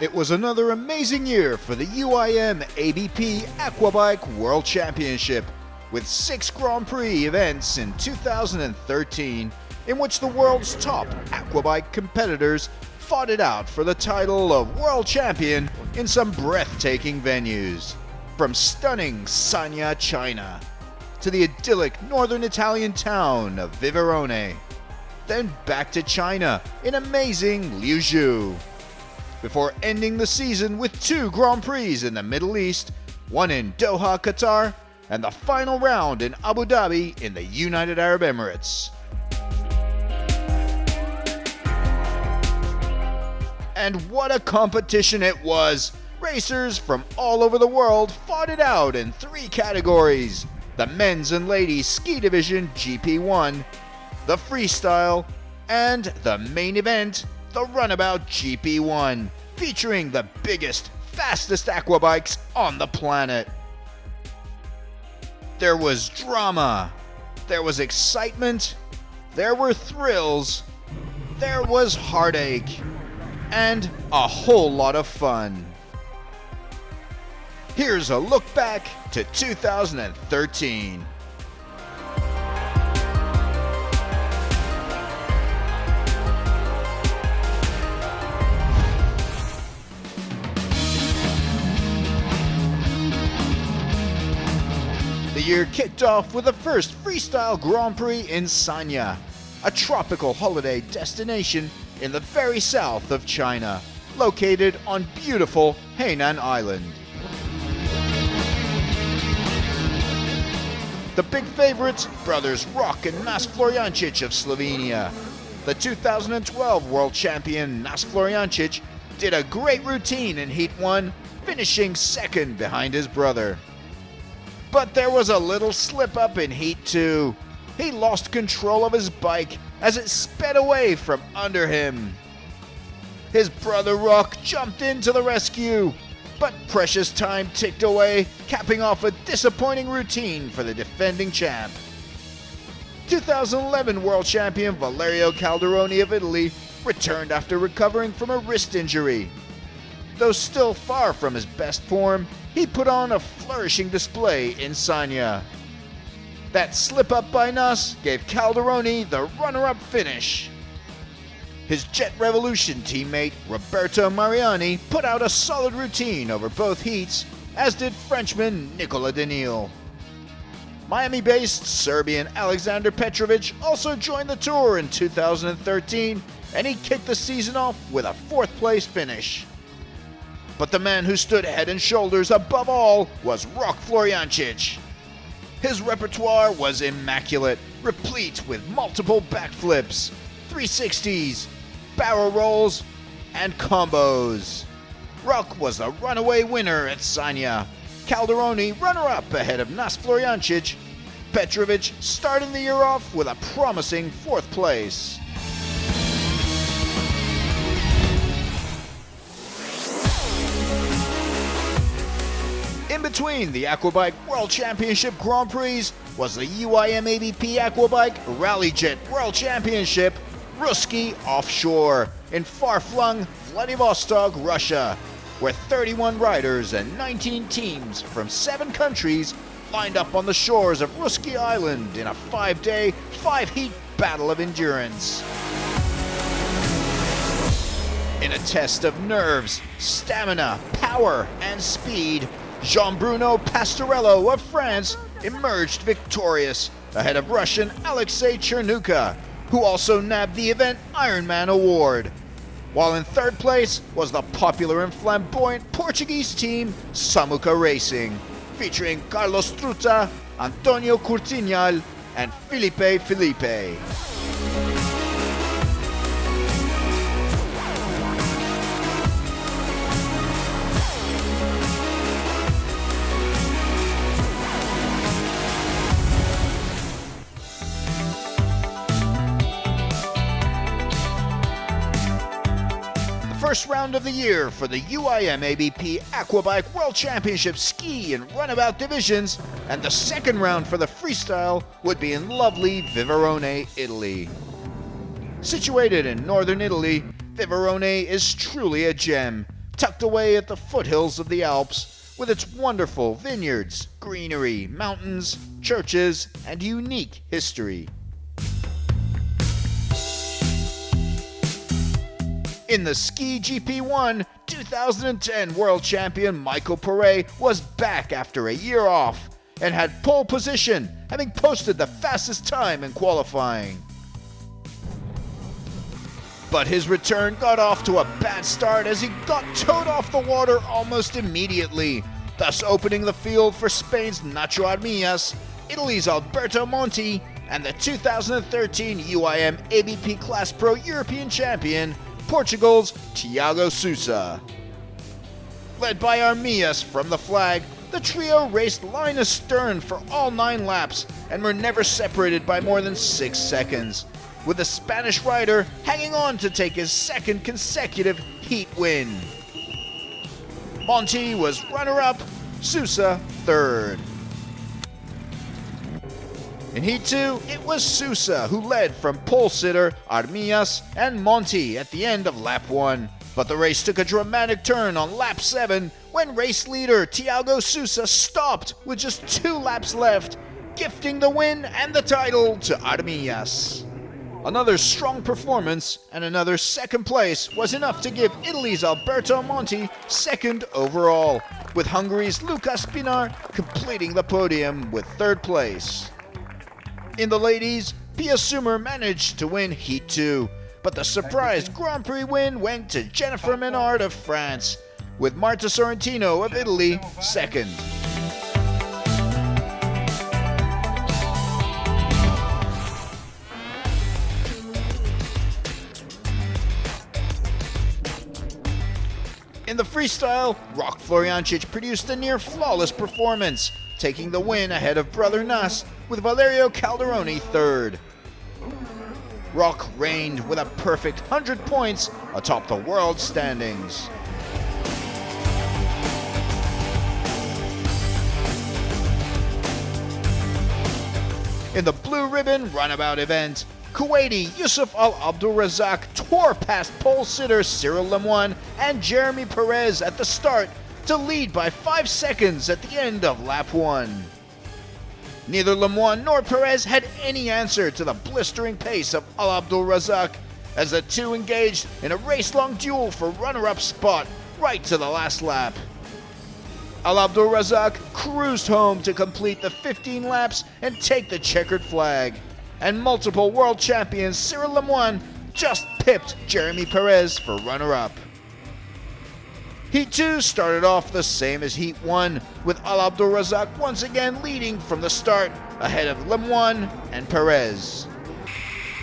It was another amazing year for the UIM-ABP Aquabike World Championship, with 6 Grand Prix events in 2013, in which the world's top aquabike competitors fought it out for the title of World Champion in some breathtaking venues. From stunning Sanya, China, to the idyllic northern Italian town of Viverone, then back to China in amazing Liuzhou, before ending the season with 2 Grand Prix in the Middle East, one in Doha, Qatar, and the final round in Abu Dhabi in the United Arab Emirates. And what a competition it was! Racers from all over the world fought it out in 3 categories: the men's and ladies ski division GP1, the freestyle, and the main event, the runabout GP1, featuring the biggest, fastest aquabikes on the planet. There was drama, there was excitement, there were thrills, there was heartache, and a whole lot of fun. Here's a look back to 2013. The year kicked off with the first freestyle Grand Prix in Sanya, a tropical holiday destination in the very south of China, located on beautiful Hainan Island. The big favorites, brothers Rok and Nas Florjancic of Slovenia. The 2012 world champion Nas Florjancic did a great routine in Heat 1, finishing second behind his brother. But there was a little slip-up in Heat 2. He lost control of his bike as it sped away from under him. His brother Rok jumped in to the rescue, but precious time ticked away, capping off a disappointing routine for the defending champ. 2011 world champion Valerio Calderoni of Italy returned after recovering from a wrist injury. Though still far from his best form, he put on a flourishing display in Sanya. That slip-up by Nas gave Calderoni the runner-up finish. His Jet Revolution teammate Roberto Mariani put out a solid routine over both heats, as did Frenchman Nicola Danil. Miami-based Serbian Alexander Petrovic also joined the tour in 2013, and he kicked the season off with a 4th place finish. But the man who stood head and shoulders above all was Rok Florjancic. His repertoire was immaculate, replete with multiple backflips, 360s, barrel rolls, and combos. Rok was the runaway winner at Sanya, Calderoni runner-up ahead of Nas Florjancic, Petrovic starting the year off with a promising 4th place. In between the Aquabike World Championship Grand Prix was the UIM-ABP Aquabike Rally Jet World Championship Ruski Offshore in far-flung Vladivostok, Russia, where 31 riders and 19 teams from 7 countries lined up on the shores of Ruski Island in a 5-day, 5-heat battle of endurance. In a test of nerves, stamina, power, and speed, Jean-Bruno Pastorello of France emerged victorious ahead of Russian Alexei Chernuka, who also nabbed the event Ironman award. While in 3rd place was the popular and flamboyant Portuguese team Samuca Racing, featuring Carlos Truta, Antonio Curtinhal, and Filipe Felipe. First round of the year for the UIM-ABP Aquabike World Championship ski and runabout divisions, and the second round for the freestyle would be in lovely Viverone, Italy. Situated in northern Italy, Viverone is truly a gem, tucked away at the foothills of the Alps, with its wonderful vineyards, greenery, mountains, churches, and unique history. In the Ski GP1, 2010 world champion Michael Paré was back after a year off and had pole position, having posted the fastest time in qualifying. But his return got off to a bad start as he got towed off the water almost immediately, thus opening the field for Spain's Nacho Armillas, Italy's Alberto Monti, and the 2013 UIM-ABP Class Pro European champion, Portugal's Tiago Sousa. Led by Armillas from the flag, the trio raced line astern for all 9 laps and were never separated by more than 6 seconds, with the Spanish rider hanging on to take his second consecutive heat win. Monti was runner-up, Sousa third. In Heat 2, it was Sousa who led from pole sitter Armillas and Monti at the end of lap 1. But the race took a dramatic turn on lap 7 when race leader Tiago Sousa stopped with just 2 laps left, gifting the win and the title to Armillas. Another strong performance and another second place was enough to give Italy's Alberto Monti second overall, with Hungary's Luca Spinar completing the podium with third place. In the ladies, Pia Sumer managed to win Heat 2, but the surprise Grand Prix win went to Jennifer Menard of France, with Marta Sorrentino of Italy second. In the freestyle, Rok Floriancic produced a near-flawless performance, taking the win ahead of brother Nas, with Valerio Calderoni third. Rok reigned with a perfect 100 points atop the world standings. In the blue ribbon runabout event, Kuwaiti Yusuf Al Abdulrazak tore past pole sitter Cyril Lemoine and Jeremy Perez at the start to lead by 5 seconds at the end of lap 1. Neither Lemoine nor Perez had any answer to the blistering pace of Al Abdulrazak as the two engaged in a race-long duel for runner-up spot right to the last lap. Al Abdulrazak cruised home to complete the 15 laps and take the checkered flag, and multiple world champions Cyril Lemoine just pipped Jeremy Perez for runner-up. Heat 2 started off the same as Heat 1, with Al Abdulrazak once again leading from the start ahead of Lemoine and Perez.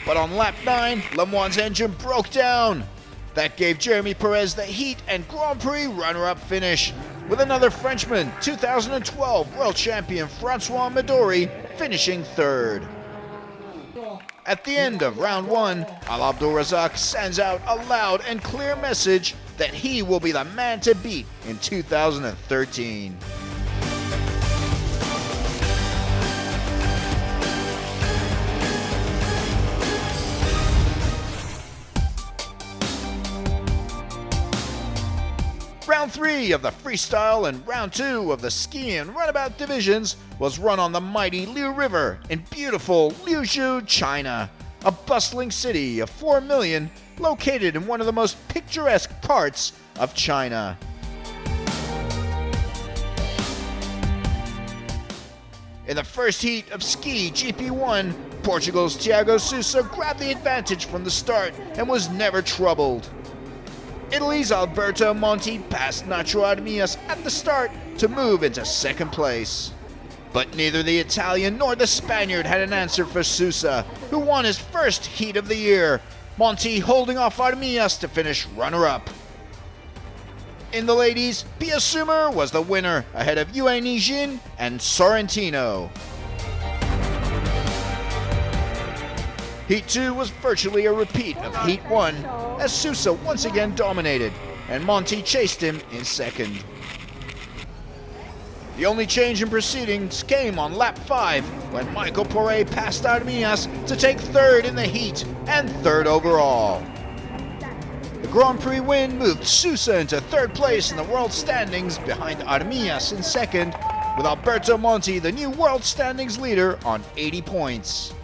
But on lap 9, Lemoine's engine broke down. That gave Jeremy Perez the Heat and Grand Prix runner-up finish, with another Frenchman, 2012 world champion Francois Midori, finishing third. At the end of round 1, Al Abdulrazak sends out a loud and clear message that he will be the man to beat in 2013. Round 3 of the freestyle and round 2 of the ski and runabout divisions was run on the mighty Liu River in beautiful Liuzhou, China, a bustling city of 4 million located in one of the most picturesque parts of China. In the first heat of Ski GP1, Portugal's Tiago Sousa grabbed the advantage from the start and was never troubled. Italy's Alberto Monti passed Nacho Armillas at the start to move into second place. But neither the Italian nor the Spaniard had an answer for Sousa, who won his first heat of the year, Monti holding off Armillas to finish runner-up. In the ladies, Pia Sumer was the winner ahead of Yue Nijin and Sorrentino. Heat 2 was virtually a repeat of Heat 1, as Sousa once again dominated, and Monti chased him in second. The only change in proceedings came on lap 5, when Michael Paré passed Armillas to take third in the heat and third overall. The Grand Prix win moved Sousa into third place in the world standings behind Armias in second, with Alberto Monti the new world standings leader on 80 points.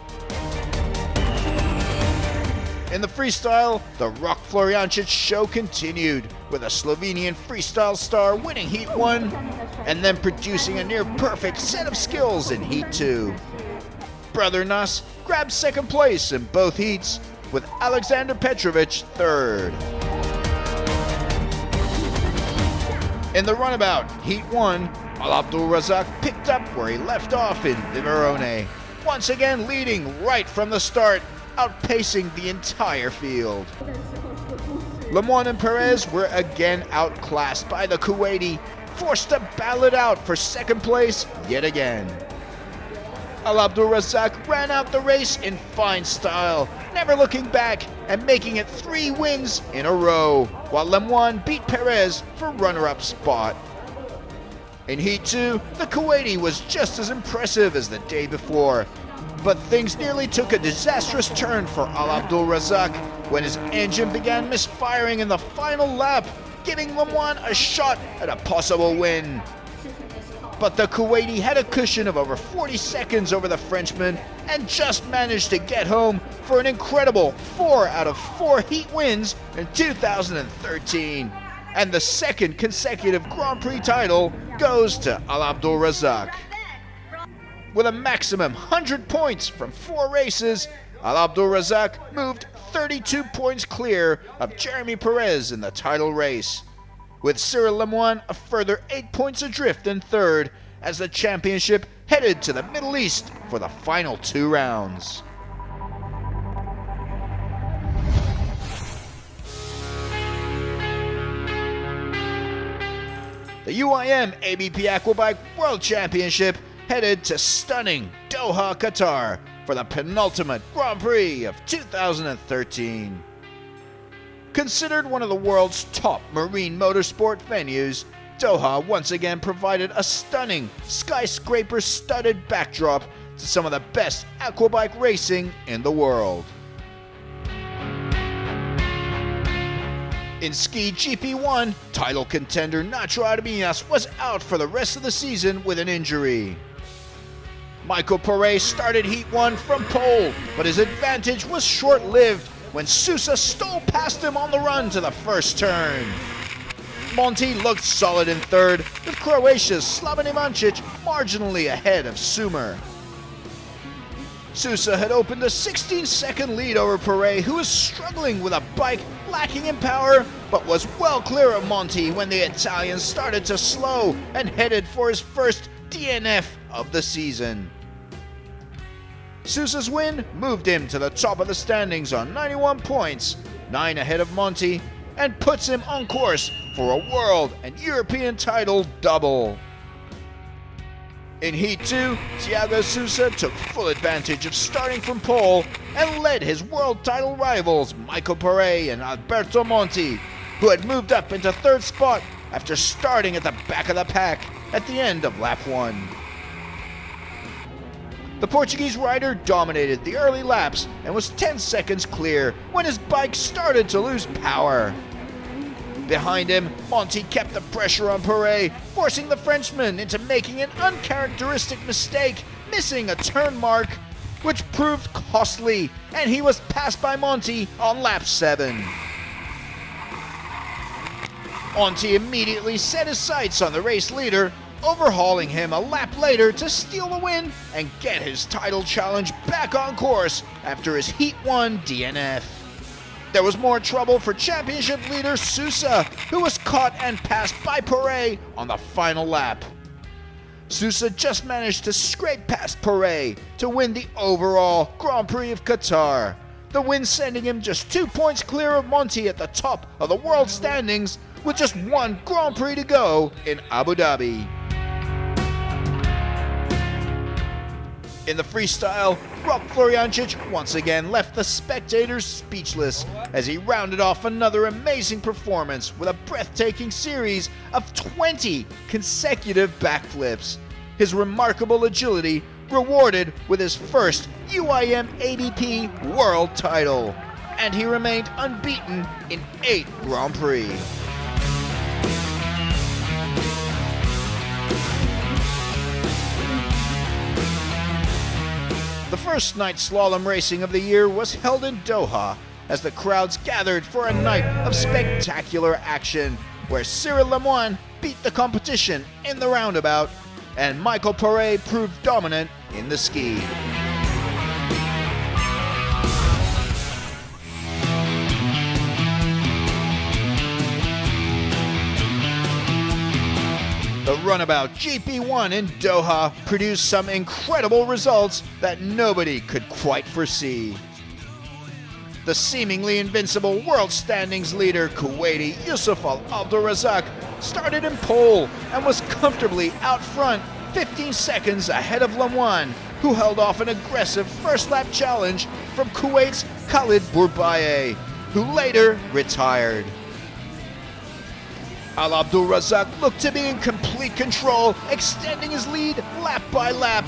In the freestyle, the Rok Florjancic show continued, with a Slovenian freestyle star winning Heat 1 and then producing a near-perfect set of skills in Heat 2. Brother Nas grabbed second place in both heats, with Alexander Petrovic third. In the runabout, Heat 1, Al-Abdul Razak picked up where he left off in Viverone, once again leading right from the start, outpacing the entire field. Lemoine and Perez were again outclassed by the Kuwaiti, forced to battle it out for second place yet again. Al-Abdul Razak ran out the race in fine style, never looking back and making it 3 wins in a row, while Lemoine beat Perez for runner-up spot. In Heat 2, the Kuwaiti was just as impressive as the day before, but things nearly took a disastrous turn for Al-Abdul Razak when his engine began misfiring in the final lap, giving Lemoine a shot at a possible win. But the Kuwaiti had a cushion of over 40 seconds over the Frenchman and just managed to get home for an incredible 4 out of 4 heat wins in 2013. And the second consecutive Grand Prix title goes to Al-Abdul Razak. With a maximum 100 points from 4 races, Al-Abdul Razak moved 32 points clear of Jeremy Perez in the title race, with Cyril Lemoine a further 8 points adrift in third as the championship headed to the Middle East for the final 2 rounds. The UIM-ABP Aquabike World Championship headed to stunning Doha, Qatar for the penultimate Grand Prix of 2013. Considered one of the world's top marine motorsport venues, Doha once again provided a stunning skyscraper-studded backdrop to some of the best aquabike racing in the world. In Ski GP1, title contender Nacho Armias was out for the rest of the season with an injury. Michael Poré started Heat 1 from pole, but his advantage was short-lived when Sousa stole past him on the run to the first turn. Monti looked solid in third, with Croatia's Slaven Ivančić marginally ahead of Sumer. Sousa had opened a 16-second lead over Poré, who was struggling with a bike lacking in power, but was well clear of Monti when the Italian started to slow and headed for his first DNF of the season. Sousa's win moved him to the top of the standings on 91 points, 9 ahead of Monti, and puts him on course for a world and European title double. In Heat 2, Thiago Sousa took full advantage of starting from pole and led his world title rivals Michael Poré and Alberto Monti, who had moved up into third spot after starting at the back of the pack at the end of lap 1. The Portuguese rider dominated the early laps and was 10 seconds clear when his bike started to lose power. Behind him, Monti kept the pressure on Poré, forcing the Frenchman into making an uncharacteristic mistake, missing a turn mark, which proved costly, and he was passed by Monti on lap 7. Monti immediately set his sights on the race leader, overhauling him a lap later to steal the win and get his title challenge back on course after his Heat 1 DNF. There was more trouble for championship leader Sousa, who was caught and passed by Poré on the final lap. Sousa just managed to scrape past Poré to win the overall Grand Prix of Qatar, the win sending him just 2 points clear of Monti at the top of the world standings with just 1 Grand Prix to go in Abu Dhabi. In the freestyle, Rok Florjancic once again left the spectators speechless as he rounded off another amazing performance with a breathtaking series of 20 consecutive backflips. His remarkable agility rewarded with his first UIM-ABP world title. and he remained unbeaten in 8 Grand Prix. The first night slalom racing of the year was held in Doha as the crowds gathered for a night of spectacular action where Cyril Lemoine beat the competition in the roundabout and Michael Paré proved dominant in the ski. The runabout GP1 in Doha produced some incredible results that nobody could quite foresee. The seemingly invincible world standings leader Kuwaiti Yusuf Al-Abdulrazak started in pole and was comfortably out front 15 seconds ahead of Lemoine, who held off an aggressive first lap challenge from Kuwait's Khalid Bourbaye, who later retired. Al-Abdulrazak looked to be in complete control, extending his lead lap by lap,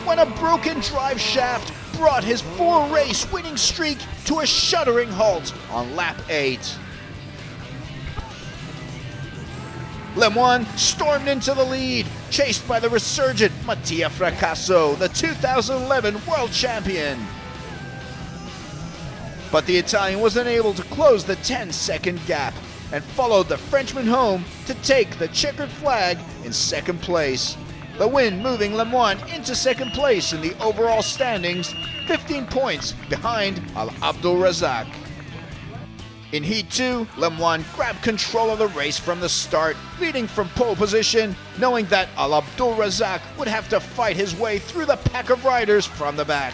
when a broken drive shaft brought his 4-race winning streak to a shuddering halt on lap 8. Lemoine stormed into the lead, chased by the resurgent Mattia Fracasso, the 2011 world champion. But the Italian was unable to close the 10-second gap and followed the Frenchman home to take the checkered flag in second place. The win moving Lemoine into second place in the overall standings, 15 points behind Al-Abdulrazak. In Heat 2, Lemoine grabbed control of the race from the start, leading from pole position, knowing that Al-Abdulrazak would have to fight his way through the pack of riders from the back.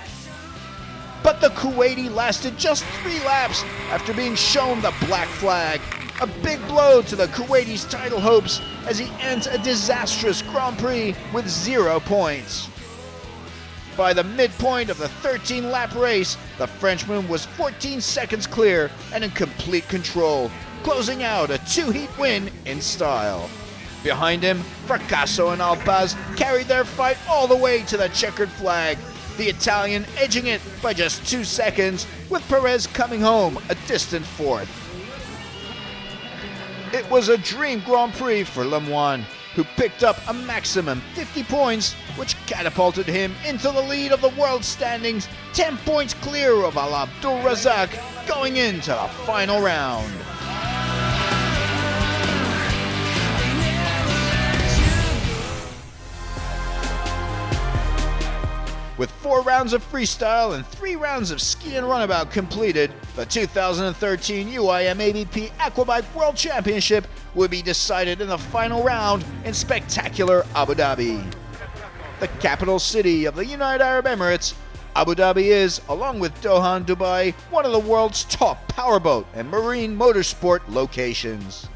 But the Kuwaiti lasted just 3 laps after being shown the black flag. A big blow to the Kuwaiti's title hopes as he ends a disastrous Grand Prix with 0 points. By the midpoint of the 13-lap race, the Frenchman was 14 seconds clear and in complete control, closing out a 2-heat win in style. Behind him, Fracasso and Alpaz carried their fight all the way to the checkered flag, the Italian edging it by just 2 seconds, with Perez coming home a distant 4th. It was a dream Grand Prix for Lemoine, who picked up a maximum 50 points, which catapulted him into the lead of the world standings, 10 points clear of Al-Abdulrazak going into the final round. With 4 rounds of freestyle and 3 rounds of ski and runabout completed, the 2013 UIM-ABP Aquabike World Championship will be decided in the final round in spectacular Abu Dhabi. The capital city of the United Arab Emirates, Abu Dhabi is, along with Doha and Dubai, one of the world's top powerboat and marine motorsport locations.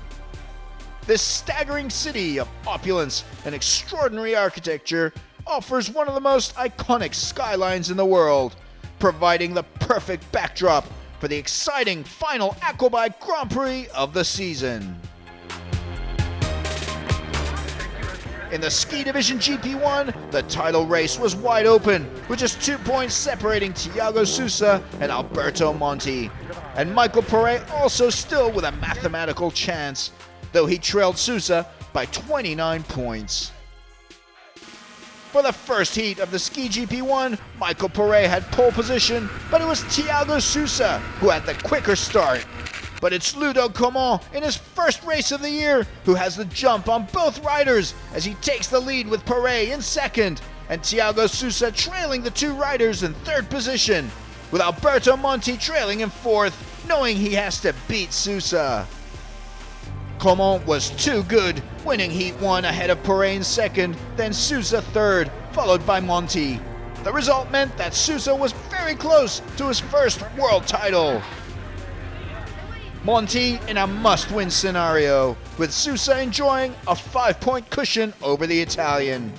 This staggering city of opulence and extraordinary architecture offers one of the most iconic skylines in the world, providing the perfect backdrop for the exciting final Aquabike Grand Prix of the season. In the ski division GP1, the title race was wide open, with just 2 points separating Thiago Sousa and Alberto Monti, and Michael Paré also still with a mathematical chance, though he trailed Sousa by 29 points. For the first heat of the Ski GP1, Michael Paré had pole position, but it was Thiago Sousa who had the quicker start. But it's Ludo Coman in his first race of the year who has the jump on both riders as he takes the lead with Paré in second, and Thiago Sousa trailing the 2 riders in third position, with Alberto Monti trailing in fourth, knowing he has to beat Sousa. Coman was too good, winning Heat 1 ahead of Paré in second, then Sousa third, followed by Monti. The result meant that Sousa was very close to his first world title. Monti in a must-win scenario, with Sousa enjoying a 5-point cushion over the Italian.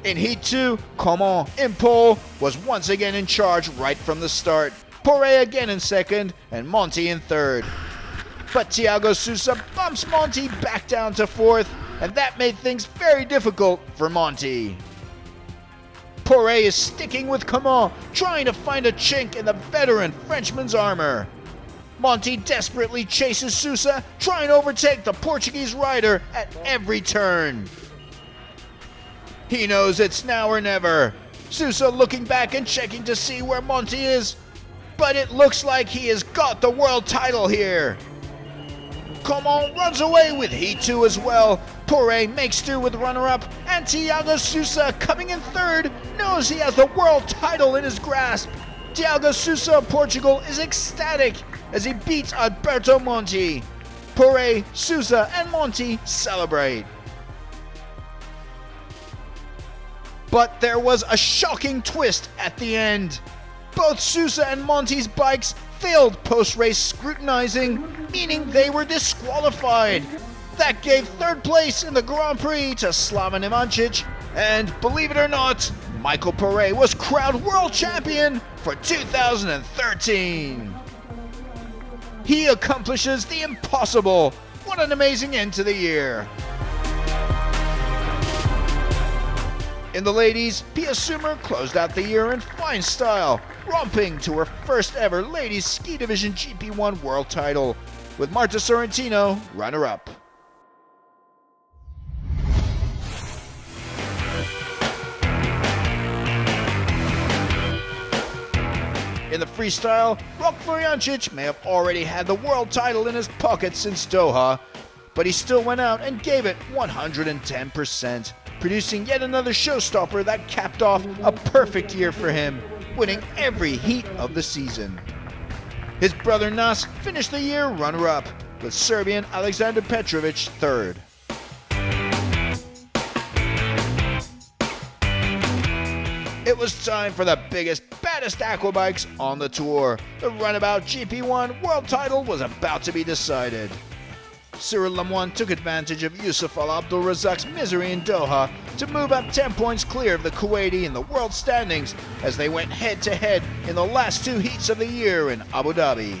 In Heat 2, Coman in pole was once again in charge right from the start, Paré again in second, and Monti in third. But Thiago Sousa bumps Monti back down to fourth, and that made things very difficult for Monti. Poiré is sticking with Coman, trying to find a chink in the veteran Frenchman's armor. Monti desperately chases Sousa, trying to overtake the Portuguese rider at every turn. He knows it's now or never. Sousa looking back and checking to see where Monti is, but it looks like he has got the world title here. Coman runs away with Heat 2 as well. Poiré makes do with runner-up, and Thiago Sousa, coming in third, knows he has the world title in his grasp. Thiago Sousa of Portugal is ecstatic as he beats Alberto Monti. Poiré, Sousa, and Monti celebrate. But there was a shocking twist at the end. Both Sousa and Monti's bikes failed post-race scrutinizing, meaning they were disqualified. That gave third place in the Grand Prix to Slaven Ivancic, and believe it or not, Michael Poiré was crowned world champion for 2013. He accomplishes the impossible. What an amazing end to the year. In the ladies, Pia Sumer closed out the year in fine style, romping to her first ever ladies ski division GP1 world title, with Marta Sorrentino runner-up. In the freestyle, Rok Florjancic may have already had the world title in his pocket since Doha, but he still went out and gave it 110%, producing yet another showstopper that capped off a perfect year for him, winning every heat of the season. His brother Nas finished the year runner-up, with Serbian Alexander Petrovic third. It was time for the biggest, baddest aquabikes on the tour. The Runabout GP1 world title was about to be decided. Cyril Lemoine took advantage of Yusuf Al Abdul-Razak's misery in Doha to move up 10 points clear of the Kuwaiti in the world standings as they went head-to-head in the last two heats of the year in Abu Dhabi.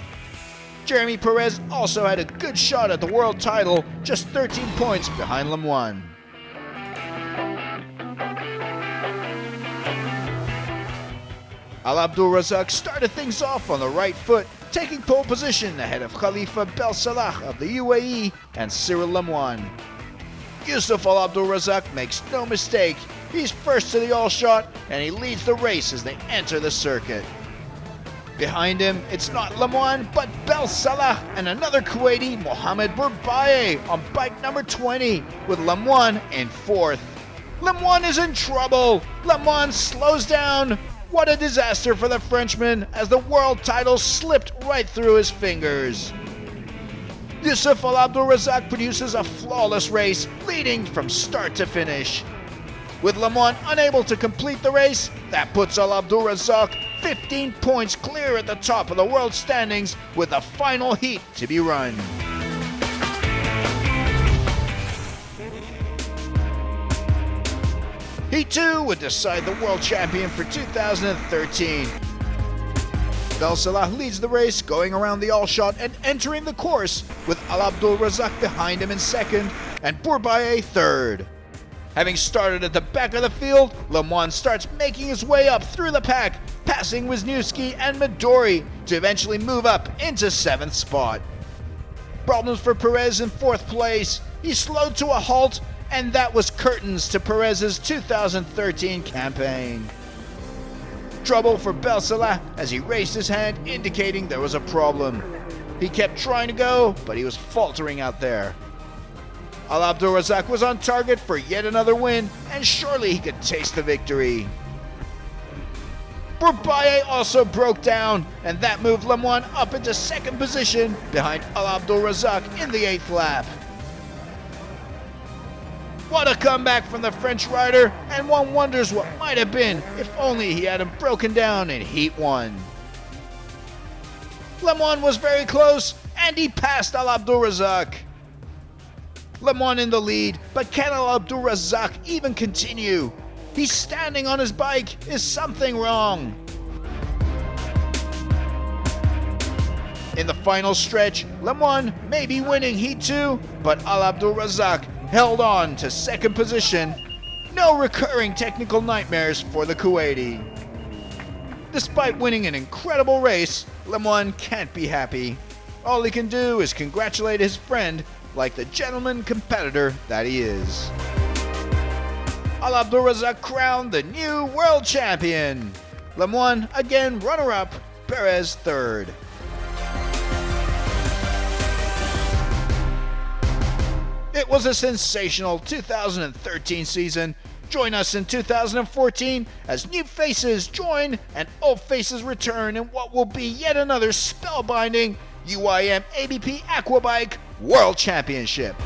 Jeremy Perez also had a good shot at the world title, just 13 points behind Lemoine. Al Abdul-Razak started things off on the right foot, taking pole position ahead of Khalifa Bel Salah of the UAE and Cyril Lemoine. Yusuf Al Abdul-Razak makes no mistake. He's first to the all-shot and he leads the race as they enter the circuit. Behind him, it's not Lemoine but Bel Salah and another Kuwaiti, Mohamed Bourbaye, on bike number 20, with Lemoine in fourth. Lemoine is in trouble. Lemoine slows down. What a disaster for the Frenchman as the world title slipped right through his fingers. Yusuf Al Abdul-Razak produces a flawless race, leading from start to finish. With Lemoine unable to complete the race, that puts Al Abdul-Razak 15 points clear at the top of the world standings with the final heat to be run. Heat 2 would decide the world champion for 2013. Bel Salah leads the race, going around the all-shot and entering the course, with Al Abdul-Razak behind him in second and Bourbaye third. Having started at the back of the field, Lemoine starts making his way up through the pack, passing Wisniewski and Midori to eventually move up into 7th spot. Problems for Perez in 4th place. He slowed to a halt, and that was curtains to Perez's 2013 campaign. Trouble for Bel Salah as he raised his hand, indicating there was a problem. He kept trying to go, but he was faltering out there. Al Abdul-Razak was on target for yet another win, and surely he could taste the victory. Bourbaye also broke down, and that moved Lemoine up into 2nd position behind Al Abdul-Razak in the 8th lap. What a comeback from the French rider, and one wonders what might have been if only he hadn't broken down in Heat 1. Lemoine was very close, and he passed Al Abdul-Razak. Lemoine in the lead, but can Al Abdul-Razak even continue? He's standing on his bike. Is something wrong? In the final stretch, Lemoine may be winning Heat 2, but Al Abdul-Razak held on to 2nd position. No recurring technical nightmares for the Kuwaiti. Despite winning an incredible race, Lemoine can't be happy. All he can do is congratulate his friend like the gentleman competitor that he is. Al Abdulrazak crowned the new world champion. Lemoine again runner-up, Perez third. It was a sensational 2013 season. Join us in 2014 as new faces join and old faces return in what will be yet another spellbinding UIM-ABP Aquabike World Championship.